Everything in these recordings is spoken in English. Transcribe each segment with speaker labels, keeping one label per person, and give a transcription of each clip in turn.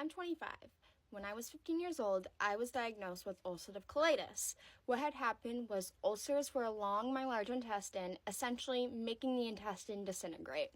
Speaker 1: I'm 25. When I was 15 years old, I was diagnosed with ulcerative colitis. What had happened was ulcers were along my large intestine, essentially making the intestine disintegrate.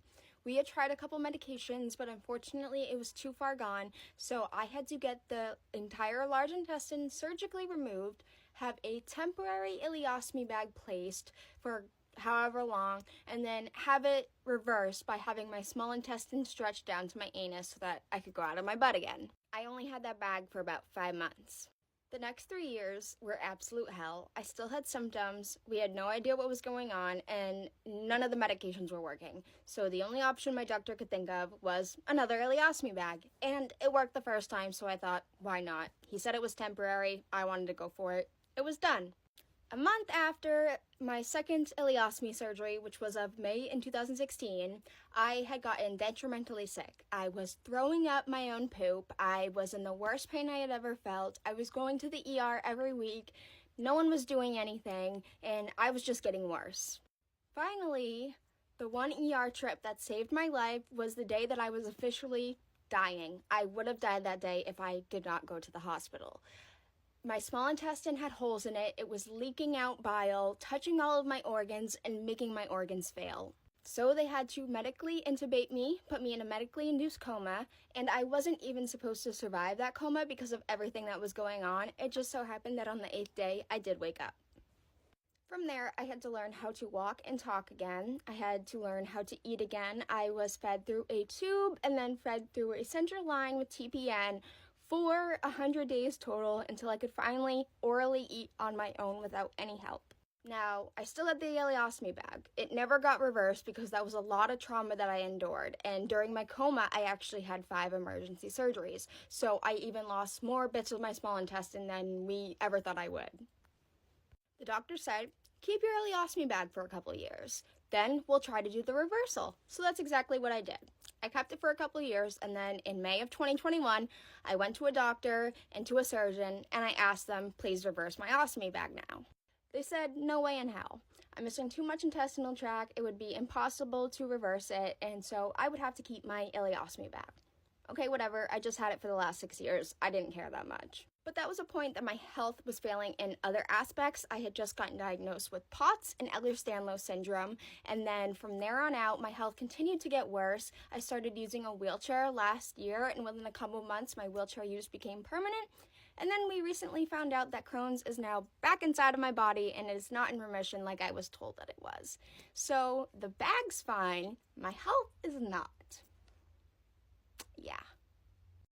Speaker 1: We had tried a couple medications, but unfortunately it was too far gone, so I had to get the entire large intestine surgically removed, have a temporary ileostomy bag placed for however long, and then have it reversed by having my small intestine stretched down to my anus so that I could go out of my butt again. I only had that bag for about 5 months. The next 3 years were absolute hell. I still had symptoms, we had no idea what was going on, and none of the medications were working. So the only option my doctor could think of was another ileostomy bag. And it worked the first time, so I thought, why not? He said it was temporary, I wanted to go for it. It was done. A month after my second ileostomy surgery, which was of May in 2016, I had gotten detrimentally sick. I was throwing up my own poop. I was in the worst pain I had ever felt. I was going to the ER every week. No one was doing anything, and I was just getting worse. Finally, the one ER trip that saved my life was the day that I was officially dying. I would have died that day if I did not go to the hospital. My small intestine had holes in it, it was leaking out bile, touching all of my organs, and making my organs fail. So they had to medically intubate me, put me in a medically induced coma, and I wasn't even supposed to survive that coma because of everything that was going on. It just so happened that on the 8th day, I did wake up. From there, I had to learn how to walk and talk again. I had to learn how to eat again. I was fed through a tube and then fed through a central line with TPN for 100 days total until I could finally orally eat on my own without any help. Now, I still had the ileostomy bag. It never got reversed because that was a lot of trauma that I endured, and during my coma, I actually had 5 emergency surgeries, so I even lost more bits of my small intestine than we ever thought I would. The doctor said, keep your ileostomy bag for a couple years, then we'll try to do the reversal. So that's exactly what I did. I kept it for a couple years, and then in May of 2021, I went to a doctor and to a surgeon, and I asked them, please reverse my ostomy bag now. They said, no way in hell. I'm missing too much intestinal tract, it would be impossible to reverse it, and so I would have to keep my ileostomy bag. Okay, whatever, I just had it for the last 6 years. I didn't care that much. But that was a point that my health was failing in other aspects. I had just gotten diagnosed with POTS and Ehlers-Danlos syndrome, and then from there on out, my health continued to get worse. I started using a wheelchair last year, and within a couple months, my wheelchair use became permanent. And then we recently found out that Crohn's is now back inside of my body and is not in remission like I was told that it was. So the bag's fine, my health is not. Yeah.